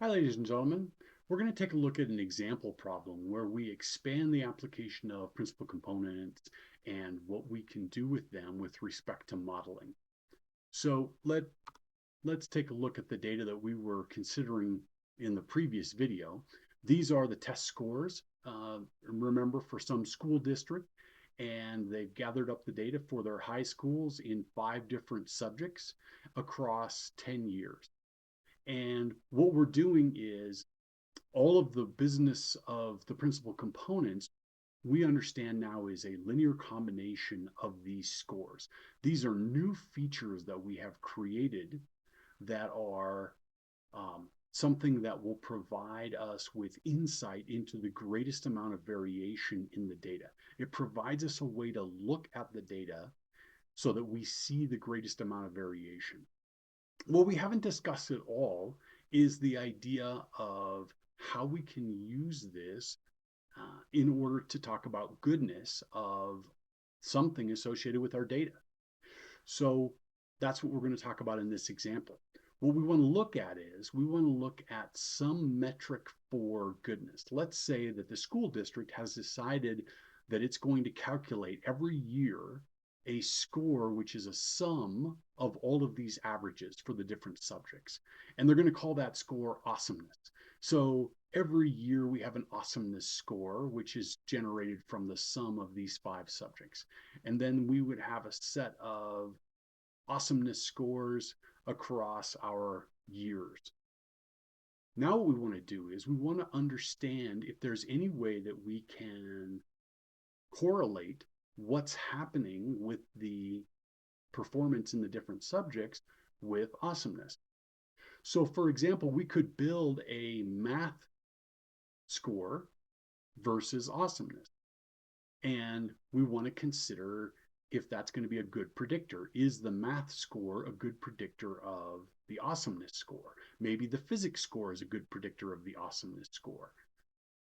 Hi, ladies and gentlemen. We're going to take a look at an example problem where we expand the application of principal components and what we can do with them with respect to modeling. So let's take a look at the data that we were considering in the previous video. These are the test scores, remember, for some school district, and they've gathered up the data for their high schools in 5 different subjects across 10 years. And what we're doing is all of the business of the principal components we understand now is a linear combination of these scores. These are new features that we have created that are something that will provide us with insight into the greatest amount of variation in the data. It provides us a way to look at the data so that we see the greatest amount of variation. What we haven't discussed at all is the idea of how we can use this in order to talk about goodness of something associated with our data. So that's what we're going to talk about in this example. What we want to look at is we want to look at some metric for goodness. Let's say that the school district has decided that it's going to calculate every year a score which is a sum of all of these averages for the different subjects. And they're going to call that score awesomeness. So every year we have an awesomeness score, which is generated from the sum of these 5 subjects. And then we would have a set of awesomeness scores across our years. Now what we want to do is we want to understand if there's any way that we can correlate what's happening with the performance in the different subjects with awesomeness. So for example, we could build a math score versus awesomeness. And we want to consider if that's going to be a good predictor. Is the math score a good predictor of the awesomeness score? Maybe the physics score is a good predictor of the awesomeness score.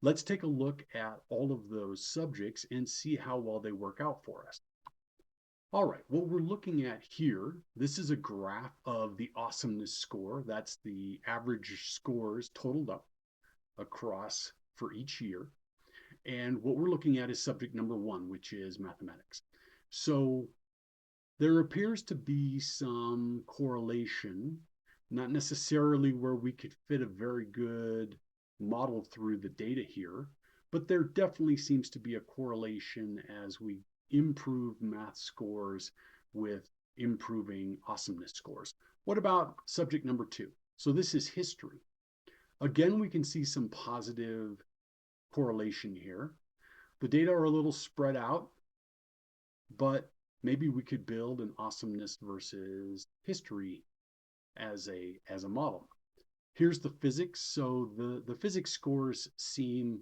Let's take a look at all of those subjects and see how well they work out for us. All right, what we're looking at here, this is a graph of the awesomeness score. That's the average scores totaled up across for each year. And what we're looking at is subject number 1, which is mathematics. So there appears to be some correlation, not necessarily where we could fit a very good model through the data here, but there definitely seems to be a correlation as we improve math scores with improving awesomeness scores. What about subject number 2? So this is history. Again, we can see some positive correlation here. The data are a little spread out, but maybe we could build an awesomeness versus history as a model. Here's the physics. So the physics scores seem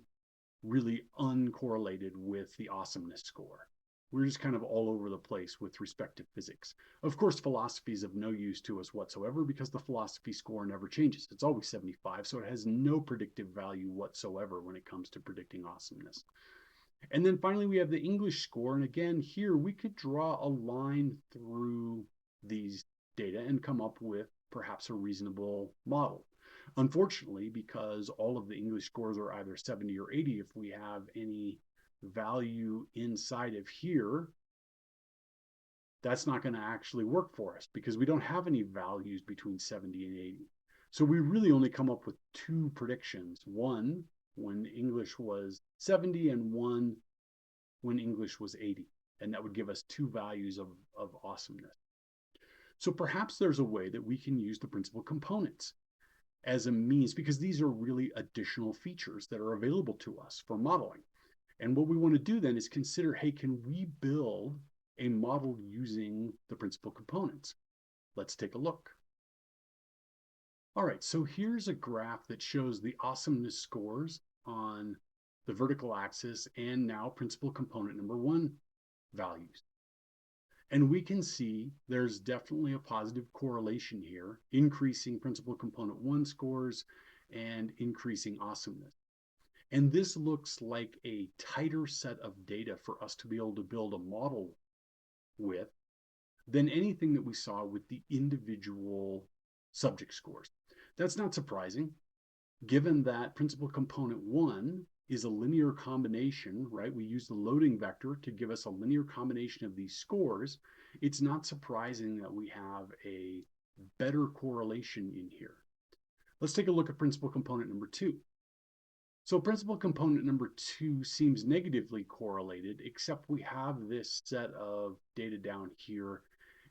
really uncorrelated with the awesomeness score. We're just kind of all over the place with respect to physics. Of course, philosophy is of no use to us whatsoever because the philosophy score never changes. It's always 75, so it has no predictive value whatsoever when it comes to predicting awesomeness. And then finally, we have the English score. And again, here we could draw a line through these data and come up with perhaps a reasonable model. Unfortunately, because all of the English scores are either 70 or 80, if we have any value inside of here, that's not going to actually work for us because we don't have any values between 70 and 80. So we really only come up with 2 predictions. One when English was 70 and one when English was 80. And that would give us 2 values of awesomeness. So perhaps there's a way that we can use the principal components as a means because these are really additional features that are available to us for modeling. And what we want to do then is consider, hey, can we build a model using the principal components? Let's take a look. All right, so here's a graph that shows the awesomeness scores on the vertical axis and now principal component number 1 values. And we can see there's definitely a positive correlation here, increasing principal component 1 scores and increasing awesomeness. And this looks like a tighter set of data for us to be able to build a model with than anything that we saw with the individual subject scores. That's not surprising. given that principal component 1 is a linear combination, right? We use the loading vector to give us a linear combination of these scores. It's not surprising that we have a better correlation in here. Let's take a look at principal component number 2. So principal component number 2 seems negatively correlated, except we have this set of data down here,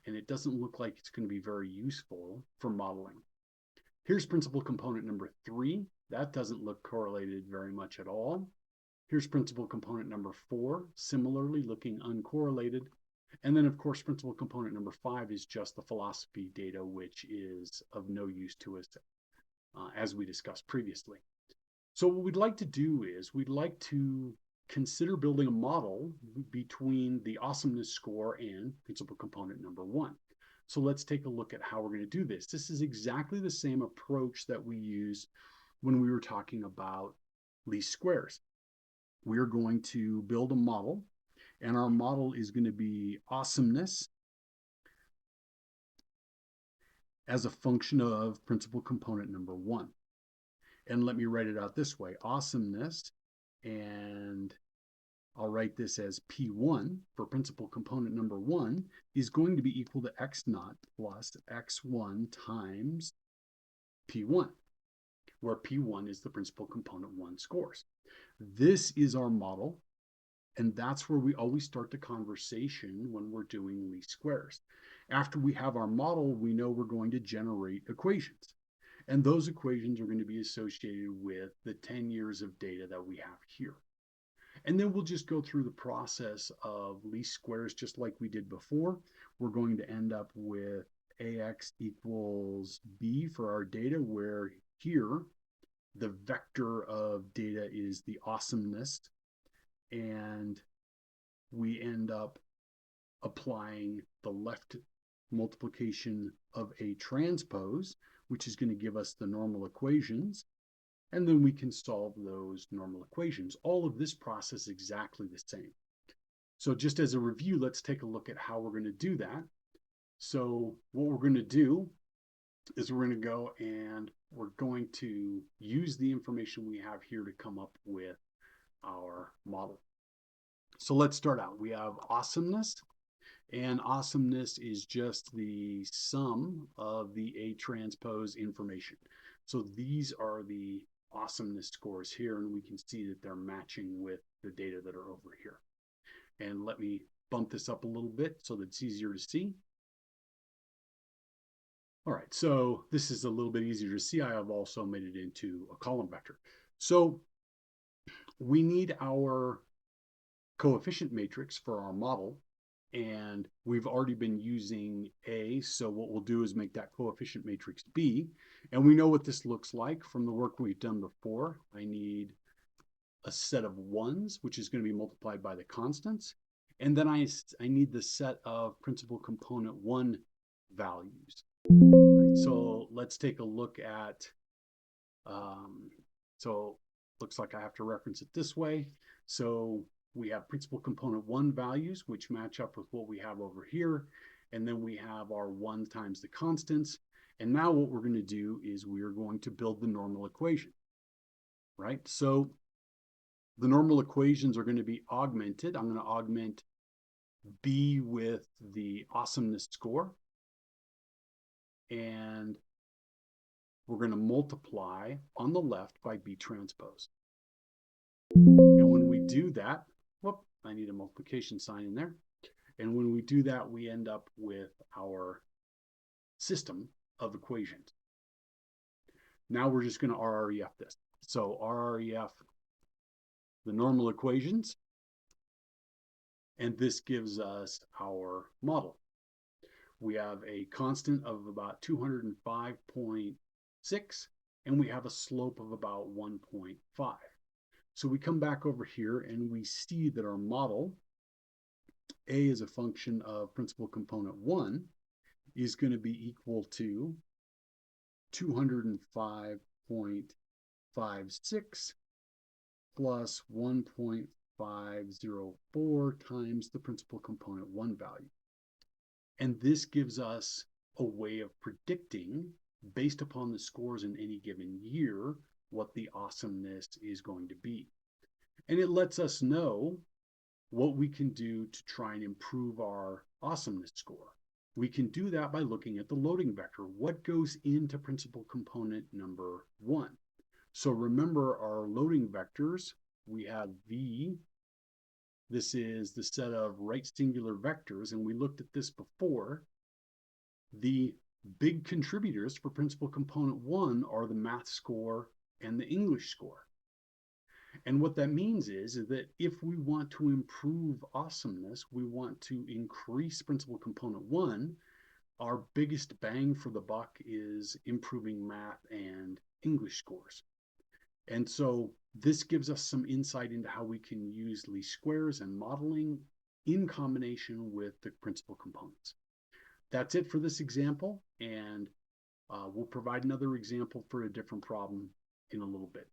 and it doesn't look like it's going to be very useful for modeling. Here's principal component number 3. That doesn't look correlated very much at all. Here's principal component number 4, similarly looking uncorrelated. And then, of course, principal component number 5 is just the philosophy data, which is of no use to us, as we discussed previously. So what we'd like to do is we'd like to consider building a model between the awesomeness score and principal component number 1. So let's take a look at how we're going to do this. This is exactly the same approach that we used when we were talking about least squares. We're going to build a model, and our model is going to be awesomeness as a function of principal component number 1. And let me write it out this way. Awesomeness, and I'll write this as P1 for principal component number 1 is going to be equal to x0 plus x1 times P1, where P1 is the principal component 1 scores. This is our model, and that's where we always start the conversation when we're doing least squares. After we have our model, we know we're going to generate equations. And those equations are going to be associated with the 10 years of data that we have here. And then we'll just go through the process of least squares just like we did before. We're going to end up with AX equals B for our data, where here the vector of data is the awesomeness, and we end up applying the left multiplication of A transpose, which is going to give us the normal equations, and then we can solve those normal equations. All of this process is exactly the same. So just as a review, let's take a look at how we're going to do that. So what we're going to do is we're going to go and we're going to use the information we have here to come up with our model. So let's start out. We have awesomeness, and awesomeness is just the sum of the A transpose information. So these are the awesomeness scores here, and we can see that they're matching with the data that are over here. And let me bump this up a little bit so that it's easier to see. All right, so this is a little bit easier to see. I have also made it into a column vector. So we need our coefficient matrix for our model, and we've already been using A, so what we'll do is make that coefficient matrix B, and we know what this looks like from the work we've done before. I need a set of ones, which is going to be multiplied by the constants, and then I need the set of principal component 1 values. So let's take a look at, so looks like I have to reference it this way. So we have principal component 1 values, which match up with what we have over here. And then we have our 1 times the constants. And now what we're going to do is we are going to build the normal equation, right? So the normal equations are going to be augmented. I'm going to augment B with the awesomeness score, and we're going to multiply on the left by B transpose. And when we do that, whoop, I need a multiplication sign in there. And when we do that, we end up with our system of equations. Now we're just going to RREF this. So RREF the normal equations, and this gives us our model. We have a constant of about 205.6, and we have a slope of about 1.5. So we come back over here and we see that our model, A as a function of principal component 1, is going to be equal to 205.56 plus 1.504 times the principal component 1 value. And this gives us a way of predicting, based upon the scores in any given year, what the awesomeness is going to be. And it lets us know what we can do to try and improve our awesomeness score. We can do that by looking at the loading vector. What goes into principal component number 1? So remember our loading vectors. We have V. This is the set of right singular vectors, and we looked at this before. The big contributors for principal component 1 are the math score and the English score. And what that means is that if we want to improve awesomeness, we want to increase principal component 1, our biggest bang for the buck is improving math and English scores. And so this gives us some insight into how we can use least squares and modeling in combination with the principal components. That's it for this example, and we'll provide another example for a different problem in a little bit.